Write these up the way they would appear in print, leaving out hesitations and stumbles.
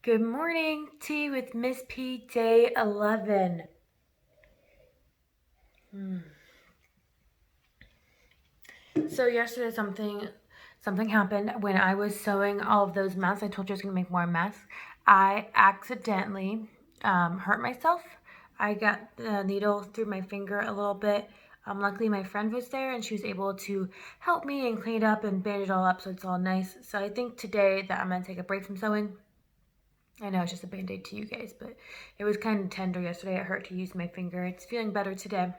Good morning, tea with Miss P, day 11. So yesterday something happened when I was sewing all of those masks. I told you I was going to make more masks. I accidentally hurt myself. I got the needle through my finger a little bit. Luckily, my friend was there and she was able to help me and clean it up and band it all up so it's all nice. So I think today that I'm going to take a break from sewing. I know it's just a band-aid to you guys, but it was kind of tender yesterday. It hurt to use my finger. It's feeling better today.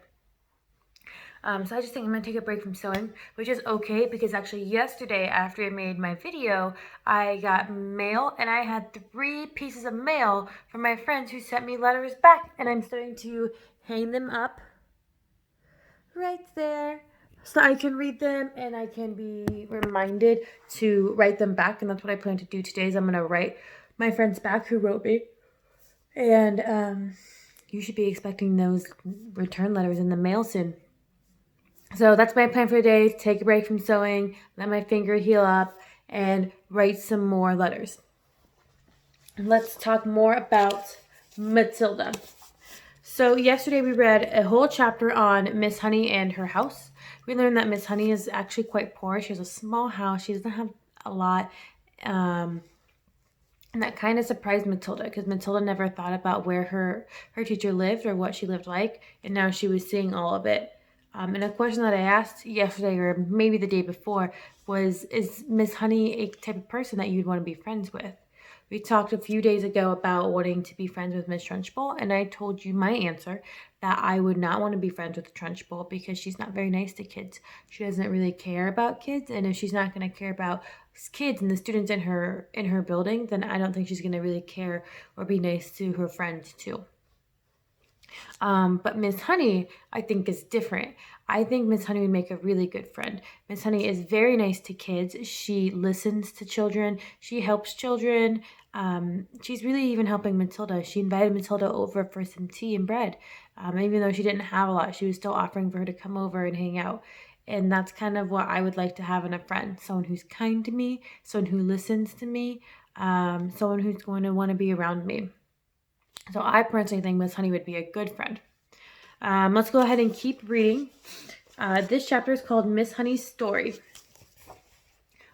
So I just think I'm going to take a break from sewing, which is okay because actually yesterday after I made my video, I got mail and I had 3 pieces of mail from my friends who sent me letters back, and I'm starting to hang them up right there so I can read them and I can be reminded to write them back, and that's what I plan to do today is I'm going to write my friends back who wrote me, and you should be expecting those return letters in the mail soon. So that's my plan for today. Take a break from sewing, let my finger heal up, and write some more letters. Let's talk more about Matilda. So yesterday we read a whole chapter on Miss Honey and her house. We learned that Miss Honey is actually quite poor. She has a small house. She doesn't have a lot. And that kind of surprised Matilda because Matilda never thought about where her teacher lived or what she lived like. And now she was seeing all of it. And a question that I asked yesterday or maybe the day before was, is Miss Honey a type of person that you'd want to be friends with? We talked a few days ago about wanting to be friends with Miss Trunchbull, and I told you my answer that I would not want to be friends with Trunchbull because she's not very nice to kids. She doesn't really care about kids, and if she's not going to care about kids and the students in her building, then I don't think she's going to really care or be nice to her friends too. But Miss Honey, I think, is different. I think Miss Honey would make a really good friend. Miss Honey is very nice to kids. She listens to children. She helps children. She's really even helping Matilda. She invited Matilda over for some tea and bread. Even though she didn't have a lot, she was still offering for her to come over and hang out. And that's kind of what I would like to have in a friend. Someone who's kind to me, someone who listens to me, someone who's going to want to be around me. So I personally think Miss Honey would be a good friend. Let's go ahead and keep reading. This chapter is called Miss Honey's Story.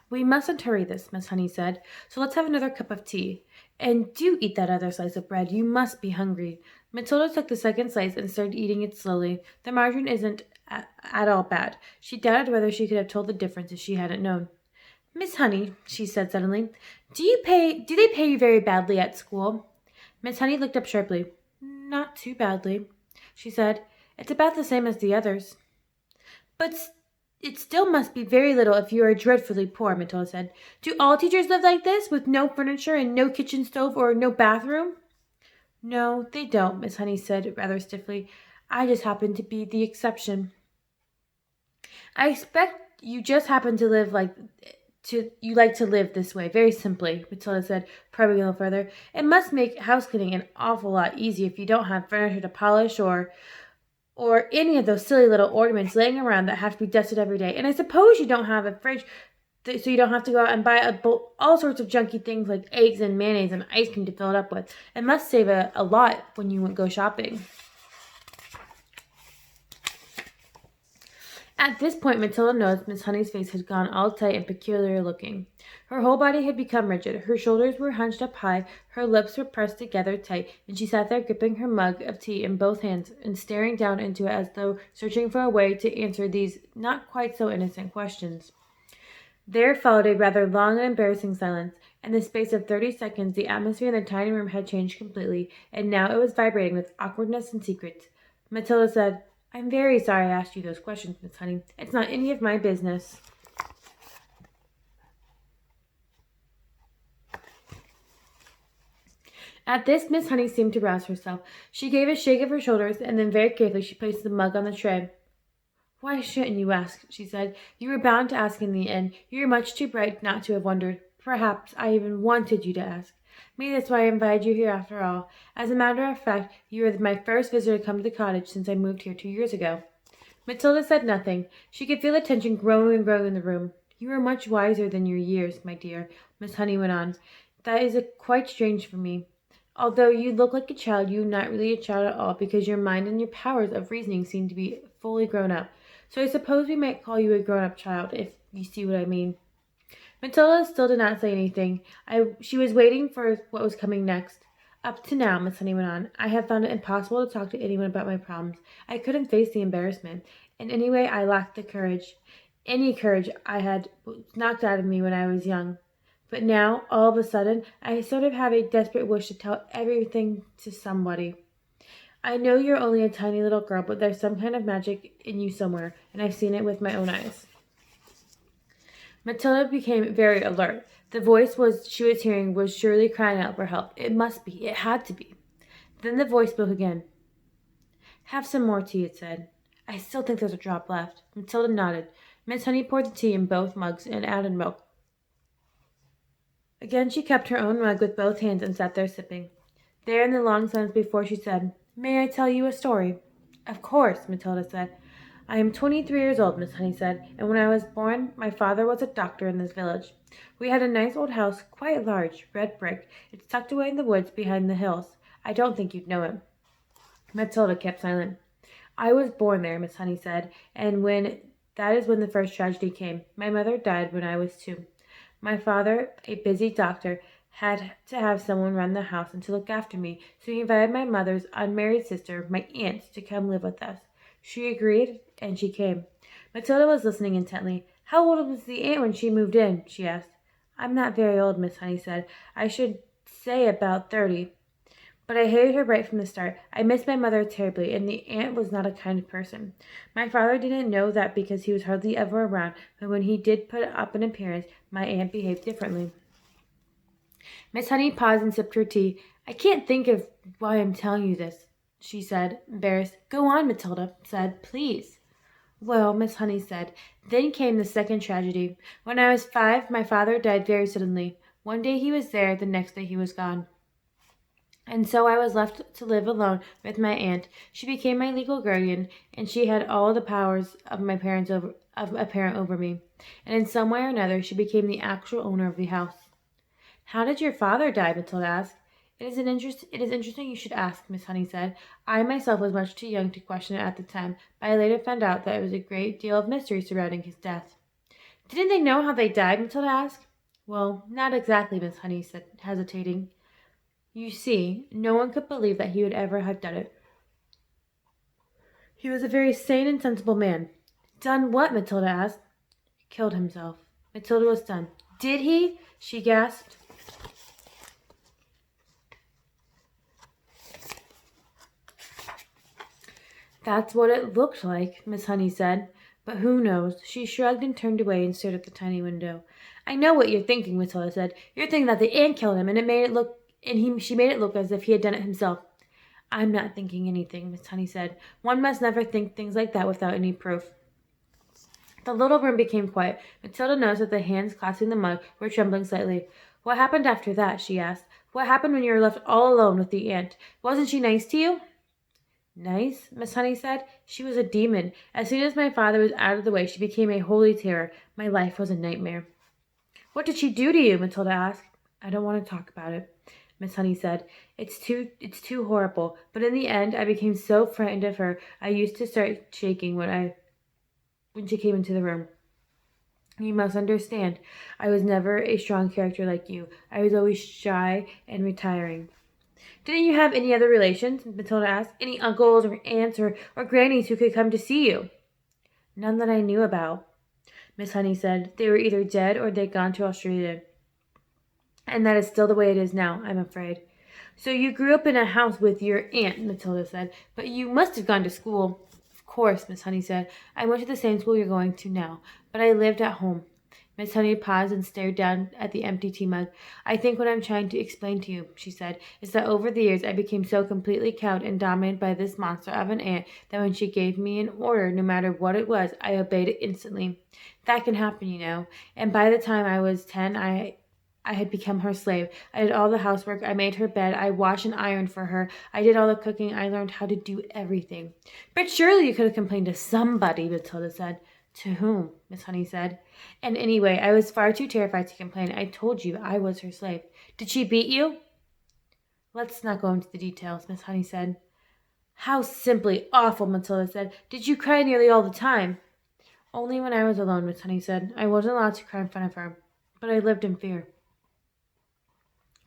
We mustn't hurry this, Miss Honey said, so let's have another cup of tea. And do eat that other slice of bread. You must be hungry. Matilda took the second slice and started eating it slowly. The margarine isn't at all bad. She doubted whether she could have told the difference if she hadn't known. Miss Honey, she said suddenly, do they pay you very badly at school? Miss Honey looked up sharply. Not too badly, she said. It's about the same as the others. But it still must be very little if you are dreadfully poor, Matilda said. Do all teachers live like this, with no furniture and no kitchen stove or no bathroom? No, they don't, Miss Honey said rather stiffly. I just happen to be the exception. I expect you just happen to live you like to live this way, very simply, Matilda said, probing a little further. It must make house cleaning an awful lot easier if you don't have furniture to polish or any of those silly little ornaments laying around that have to be dusted every day. And I suppose you don't have a fridge, so you don't have to go out and buy all sorts of junky things like eggs and mayonnaise and ice cream to fill it up with. It must save a lot when you go shopping. At this point, Matilda noticed Miss Honey's face had gone all tight and peculiar looking. Her whole body had become rigid. Her shoulders were hunched up high, her lips were pressed together tight, and she sat there gripping her mug of tea in both hands and staring down into it as though searching for a way to answer these not quite so innocent questions. There followed a rather long and embarrassing silence. In the space of 30 seconds, the atmosphere in the tiny room had changed completely, and now it was vibrating with awkwardness and secrets. Matilda said, I'm very sorry I asked you those questions, Miss Honey. It's not any of my business. At this, Miss Honey seemed to rouse herself. She gave a shake of her shoulders, and then very carefully she placed the mug on the tray. Why shouldn't you ask? She said. You were bound to ask in the end. You were much too bright not to have wondered. Perhaps I even wanted you to ask. Maybe that's why I invited you here after all. As a matter of fact, you were my first visitor to come to the cottage since I moved here 2 years ago. Matilda said nothing. She could feel the tension growing and growing in the room. You are much wiser than your years, my dear, Miss Honey went on. That is quite strange for me. Although you look like a child, you're not really a child at all because your mind and your powers of reasoning seem to be fully grown up. So I suppose we might call you a grown up child, if you see what I mean. Matilda still did not say anything. She was waiting for what was coming next. Up to now, Miss Honey went on, I have found it impossible to talk to anyone about my problems. I couldn't face the embarrassment. And anyway, I lacked the courage. Any courage I had knocked out of me when I was young. But now, all of a sudden, I sort of have a desperate wish to tell everything to somebody. I know you're only a tiny little girl, but there's some kind of magic in you somewhere, and I've seen it with my own eyes. Matilda became very alert. The voice she was hearing was surely crying out for help. It must be. It had to be. Then the voice spoke again. Have some more tea, it said. I still think there's a drop left. Matilda nodded. Miss Honey poured the tea in both mugs and added milk. Again she kept her own mug with both hands and sat there sipping. There in the long silence before she said, May I tell you a story? Of course, Matilda said. I am 23 years old, Miss Honey said, and when I was born, my father was a doctor in this village. We had a nice old house, quite large, red brick. It's tucked away in the woods behind the hills. I don't think you'd know it. Matilda kept silent. I was born there, Miss Honey said, and that is when the first tragedy came. My mother died when I was 2. My father, a busy doctor, had to have someone run the house and to look after me, so he invited my mother's unmarried sister, my aunt, to come live with us. She agreed, and she came. Matilda was listening intently. How old was the aunt when she moved in? She asked. I'm not very old, Miss Honey said. I should say about 30. But I hated her right from the start. I missed my mother terribly, and the aunt was not a kind person. My father didn't know that because he was hardly ever around, but when he did put up an appearance, my aunt behaved differently. Miss Honey paused and sipped her tea. I can't think of why I'm telling you this, she said, embarrassed. Go on, Matilda said, please. Well, Miss Honey said, then came the second tragedy. When I was 5, my father died very suddenly. One day he was there, the next day he was gone. And so I was left to live alone with my aunt. She became my legal guardian, and she had all the powers of a parent over me. And in some way or another, she became the actual owner of the house. How did your father die? Matilda asked. It is interesting you should ask, Miss Honey said. I myself was much too young to question it at the time, but I later found out that there was a great deal of mystery surrounding his death. Didn't they know how they died? Matilda asked. Well, not exactly, Miss Honey said, hesitating. You see, no one could believe that he would ever have done it. He was a very sane and sensible man. Done what? Matilda asked. Killed himself. Matilda was stunned. Did he? She gasped. That's what it looked like, Miss Honey said. But who knows? She shrugged and turned away and stared at the tiny window. I know what you're thinking, Matilda said. You're thinking that the aunt killed him, and she made it look as if he had done it himself. I'm not thinking anything, Miss Honey said. One must never think things like that without any proof. The little room became quiet. Matilda noticed that the hands clasping the mug were trembling slightly. What happened after that? She asked. What happened when you were left all alone with the aunt? Wasn't she nice to you? Nice, Miss Honey said. She was a demon. As soon as my father was out of the way, she became a holy terror. My life was a nightmare. What did she do to you? Matilda asked. I don't want to talk about it, Miss Honey said. It's too horrible. But in the end, I became so frightened of her, I used to start shaking when she came into the room. You must understand, I was never a strong character like you. I was always shy and retiring. Didn't you have any other relations? Matilda asked. Any uncles or aunts or grannies who could come to see you? None that I knew about, Miss Honey said. They were either dead or they'd gone to Australia. And that is still the way it is now, I'm afraid. So you grew up in a house with your aunt, Matilda said. But you must have gone to school. Of course, Miss Honey said. I went to the same school you're going to now. But I lived at home. Miss Honey paused and stared down at the empty tea mug. I think what I'm trying to explain to you, she said, is that over the years I became so completely cowed and dominated by this monster of an aunt that when she gave me an order, no matter what it was, I obeyed it instantly. That can happen, you know. And by the time I was 10, I had become her slave. I did all the housework. I made her bed. I washed and ironed for her. I did all the cooking. I learned how to do everything. But surely you could have complained to somebody, Matilda said. To whom? Miss Honey said. And anyway, I was far too terrified to complain. I told you I was her slave. Did she beat you? Let's not go into the details, Miss Honey said. How simply awful, Matilda said. Did you cry nearly all the time? Only when I was alone, Miss Honey said. I wasn't allowed to cry in front of her, but I lived in fear.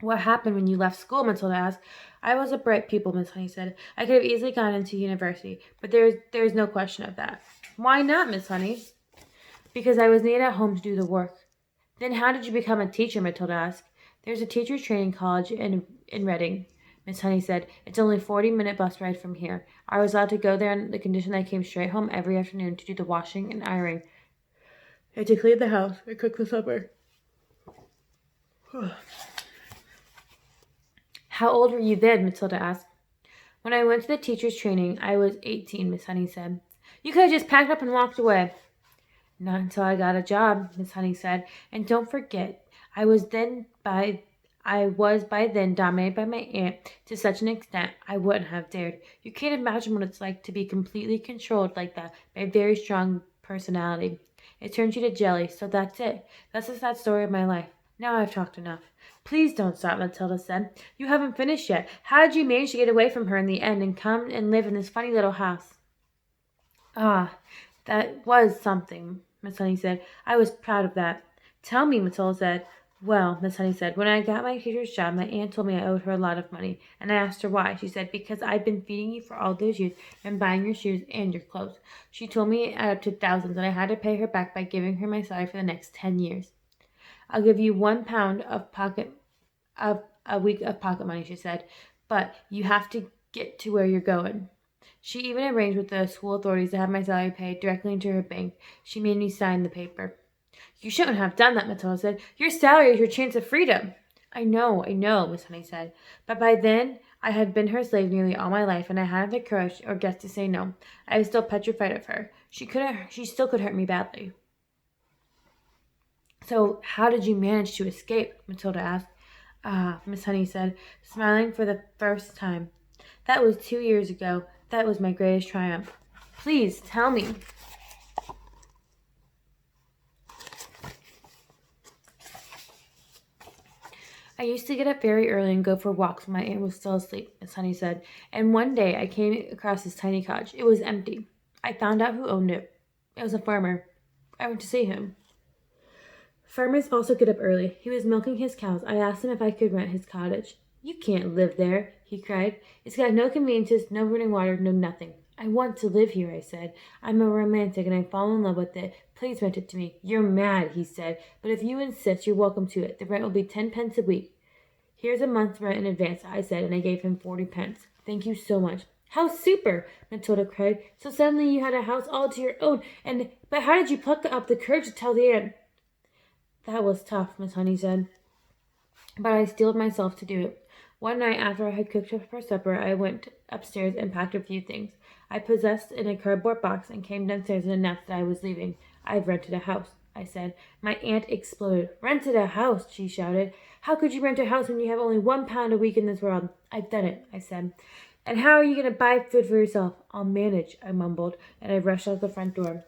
What happened when you left school? Matilda asked. I was a bright pupil, Miss Honey said. I could have easily gone into university, but there's no question of that. Why not, Miss Honey? Because I was needed at home to do the work. Then how did you become a teacher? Matilda asked. There's a teacher training college in Reading, Miss Honey said. It's only a 40-minute bus ride from here. I was allowed to go there on the condition that I came straight home every afternoon to do the washing and ironing, and to clean the house and cook the supper. How old were you then? Matilda asked. When I went to the teacher's training, I was 18, Miss Honey said. You could have just packed up and walked away. Not until I got a job, Miss Honey said. And don't forget, I was by then dominated by my aunt to such an extent I wouldn't have dared. You can't imagine what it's like to be completely controlled like that by a very strong personality. It turns you to jelly, so that's it. That's the sad story of my life. Now I've talked enough. Please don't stop, Matilda said. You haven't finished yet. How did you manage to get away from her in the end and come and live in this funny little house? Ah, that was something, Miss Honey said. I was proud of that. Tell me, Matilda said. Well, Miss Honey said, when I got my teacher's job, my aunt told me I owed her a lot of money, and I asked her why. She said, because I'd been feeding you for all those years and buying your shoes and your clothes. She told me it added up to thousands, and I had to pay her back by giving her my salary for the next 10 years. I'll give you £1 of a week of pocket money, she said, but you have to get to where you're going. She even arranged with the school authorities to have my salary paid directly into her bank. She made me sign the paper. You shouldn't have done that, Matilda said. Your salary is your chance of freedom. I know, Miss Honey said. But by then, I had been her slave nearly all my life, and I hadn't the courage or guts to say no. I was still petrified of her. She still could hurt me badly. So how did you manage to escape? Matilda asked. Ah, Miss Honey said, smiling for the first time. That was 2 years ago. That was my greatest triumph. Please, tell me. I used to get up very early and go for walks when my aunt was still asleep, Miss Honey said. And one day I came across this tiny cottage. It was empty. I found out who owned it. It was a farmer. I went to see him. Farmers also get up early. He was milking his cows. I asked him if I could rent his cottage. You can't live there, he cried. It's got no conveniences, no running water, no nothing. I want to live here, I said. I'm a romantic and I fall in love with it. Please rent it to me. You're mad, he said. But if you insist, you're welcome to it. The rent will be 10 pence a week. Here's a month's rent in advance, I said, and I gave him 40 pence. Thank you so much. How super, Matilda cried. So suddenly you had a house all to your own. But how did you pluck up the courage to tell the aunt? That was tough, Miss Honey said. But I steeled myself to do it. One night after I had cooked up for supper, I went upstairs and packed a few things I possessed in a cardboard box and came downstairs and announced that I was leaving. I've rented a house, I said. My aunt exploded. Rented a house, she shouted. How could you rent a house when you have only £1 a week in this world? I've done it, I said. And how are you going to buy food for yourself? I'll manage, I mumbled, and I rushed out the front door.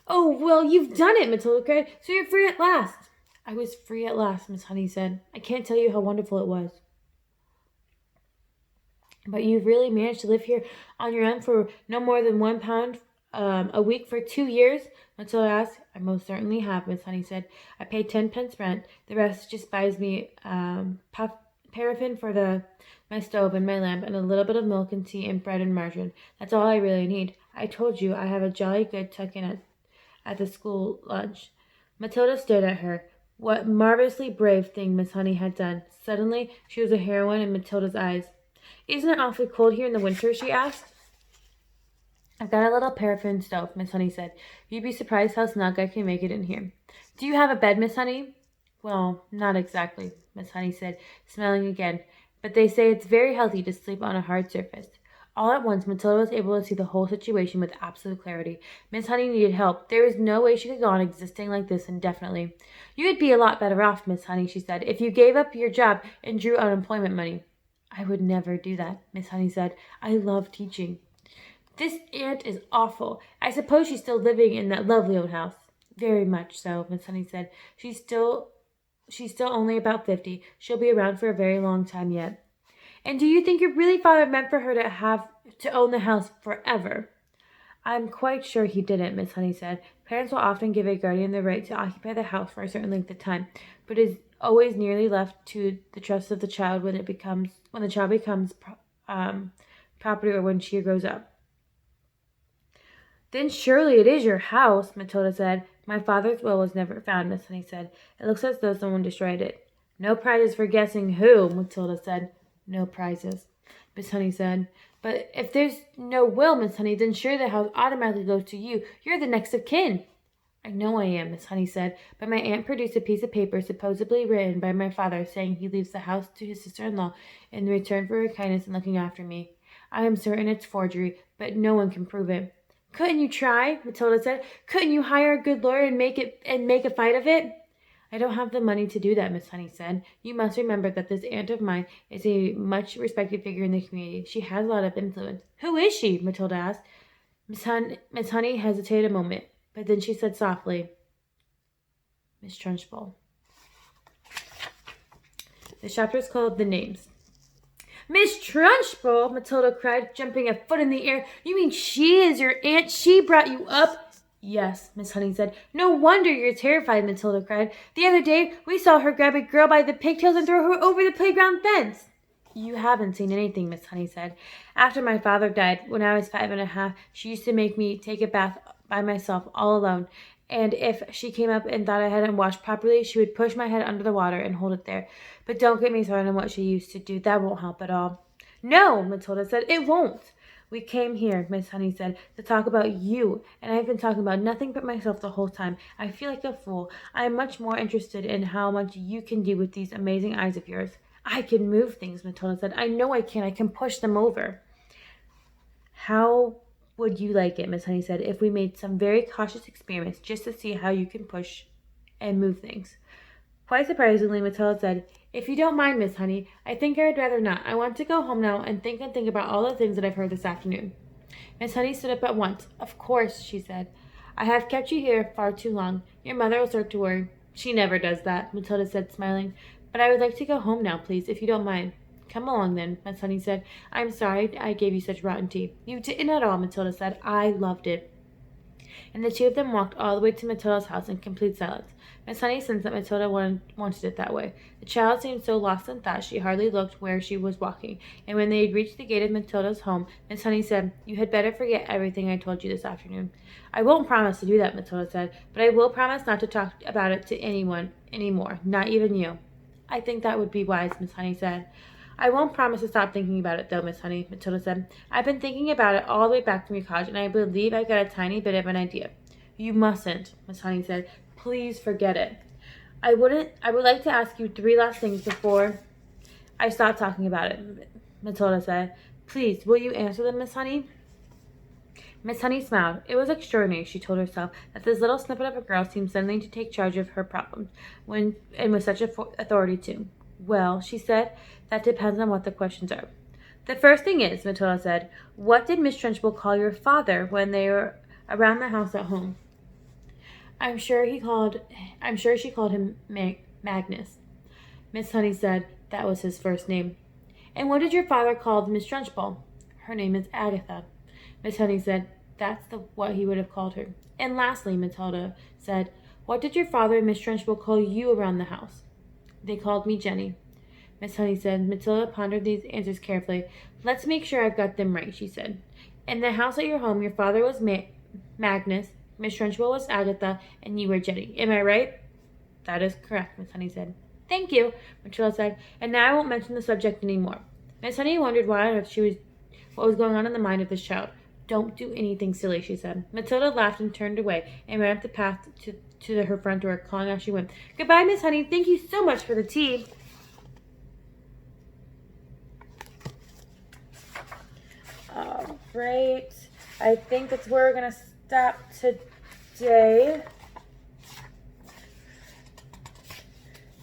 Oh, well, you've done it, Matilda cried. So you're free at last. I was free at last, Miss Honey said. I can't tell you how wonderful it was. But you've really managed to live here on your own for no more than £1 a week for 2 years? Matilda asked. I most certainly have, Miss Honey said. I pay 10 pence rent. The rest just buys me paraffin for my stove and my lamp and a little bit of milk and tea and bread and margarine. That's all I really need. I told you I have a jolly good tuck-in at the school lunch. Matilda stared at her. What marvelously brave thing Miss Honey had done. Suddenly, she was a heroine in Matilda's eyes. Isn't it awfully cold here in the winter? She asked. I've got a little paraffin stove, Miss Honey said. You'd be surprised how snug I can make it in here. Do you have a bed, Miss Honey? Well, not exactly, Miss Honey said, smiling again. But they say it's very healthy to sleep on a hard surface. All at once, Matilda was able to see the whole situation with absolute clarity. Miss Honey needed help. There was no way she could go on existing like this indefinitely. You'd be a lot better off, Miss Honey, she said, if you gave up your job and drew unemployment money. I would never do that, Miss Honey said. I love teaching. This aunt is awful. I suppose she's still living in that lovely old house. Very much so, Miss Honey said. She's still only about 50. She'll be around for a very long time yet. And do you think your really father meant for her to own the house forever? I'm quite sure he didn't, Miss Honey said. Parents will often give a guardian the right to occupy the house for a certain length of time, but it is always nearly left to the trust of the child when the child becomes property or when she grows up. Then surely it is your house, Matilda said. My father's will was never found, Miss Honey said. It looks as though someone destroyed it. No prizes for guessing who, Matilda said. No prizes, Miss Honey said. But if there's no will, Miss Honey, then sure the house automatically goes to you. You're the next of kin. I know I am, Miss Honey said, but my aunt produced a piece of paper supposedly written by my father saying he leaves the house to his sister-in-law in return for her kindness in looking after me. I am certain it's forgery, but no one can prove it. Couldn't you try? Matilda said. Couldn't you hire a good lawyer and make a fight of it? I don't have the money to do that, Miss Honey said. You must remember that this aunt of mine is a much respected figure in the community. She has a lot of influence. Who is she? Matilda asked. Miss Honey hesitated a moment, but then she said softly, Miss Trunchbull. The chapter is called The Names. Miss Trunchbull, Matilda cried, jumping a foot in the air. You mean she is your aunt? She brought you up? Yes, Miss Honey said. No wonder you're terrified, Matilda cried. The other day we saw her grab a girl by the pigtails and throw her over the playground fence. You haven't seen anything, Miss Honey said. After my father died, when I was 5.5, she used to make me take a bath by myself, all alone. And if she came up and thought I hadn't washed properly, she would push my head under the water and hold it there. But don't get me started on what she used to do. That won't help at all. No, Matilda said. It won't. We came here, Miss Honey said, to talk about you, and I've been talking about nothing but myself the whole time. I feel like a fool. I am much more interested in how much you can do with these amazing eyes of yours. I can move things, Matilda said. I know I can. I can push them over. How would you like it, Miss Honey said, if we made some very cautious experiments just to see how you can push and move things? Quite surprisingly, Matilda said, If you don't mind, Miss Honey, I think I would rather not. I want to go home now and think about all the things that I've heard this afternoon. Miss Honey stood up at once. Of course, she said. I have kept you here far too long. Your mother will start to worry. She never does that, Matilda said, smiling. But I would like to go home now, please, if you don't mind. Come along, then, Miss Honey said. I'm sorry I gave you such rotten tea. You didn't at all, Matilda said. I loved it. And the two of them walked all the way to Matilda's house in complete silence. Miss Honey sensed that Matilda wanted it that way. The child seemed so lost in thought she hardly looked where she was walking, and when they had reached the gate of Matilda's home, Miss Honey said, You had better forget everything I told you this afternoon. I won't promise to do that, Matilda said, but I will promise not to talk about it to anyone anymore, not even you. I think that would be wise, Miss Honey said. I won't promise to stop thinking about it, though, Miss Honey, Matilda said. I've been thinking about it all the way back from your college, and I believe I've got a tiny bit of an idea. You mustn't, Miss Honey said. Please forget it. I would like to ask you 3 last things before I stop talking about it, Matilda said. Please, will you answer them, Miss Honey? Miss Honey smiled. It was extraordinary, she told herself, that this little snippet of a girl seemed suddenly to take charge of her problems, and with such authority, too. Well, she said, that depends on what the questions are. The first thing is, Matilda said, what did Miss Trunchbull call your father when they were around the house at home? I'm sure she called him Magnus. Miss Honey said that was his first name. And what did your father call Miss Trunchbull? Her name is Agatha. Miss Honey said that's what he would have called her. And lastly, Matilda said, what did your father and Miss Trunchbull call you around the house? They called me Jenny. Miss Honey said. Matilda pondered these answers carefully. Let's make sure I've got them right, she said. In the house at your home, your father was Magnus, Miss Trunchbull was Agatha, and you were Jenny. Am I right? That is correct, Miss Honey said. Thank you, Matilda said. And now I won't mention the subject any more. Miss Honey wondered what was going on in the mind of this child. Don't do anything silly, she said. Matilda laughed and turned away and ran up the path to her front door, calling as she went, Goodbye, Miss Honey. Thank you so much for the tea. All right. I think that's where we're going to stop today.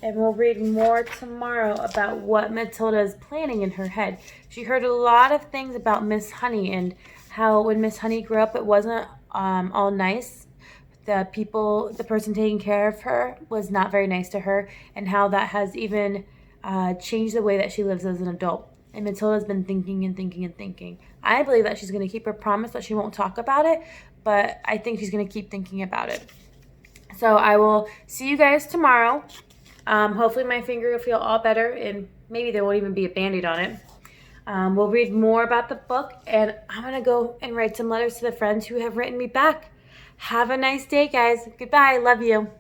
And we'll read more tomorrow about what Matilda is planning in her head. She heard a lot of things about Miss Honey and how when Miss Honey grew up, it wasn't all nice. The person taking care of her was not very nice to her, and how that has even changed the way that she lives as an adult. And Matilda's been thinking and thinking and thinking. I believe that she's going to keep her promise that she won't talk about it, but I think she's going to keep thinking about it. So I will see you guys tomorrow. Hopefully my finger will feel all better, and maybe there won't even be a Band-Aid on it. We'll read more about the book, and I'm going to go and write some letters to the friends who have written me back. Have a nice day, guys. Goodbye. Love you.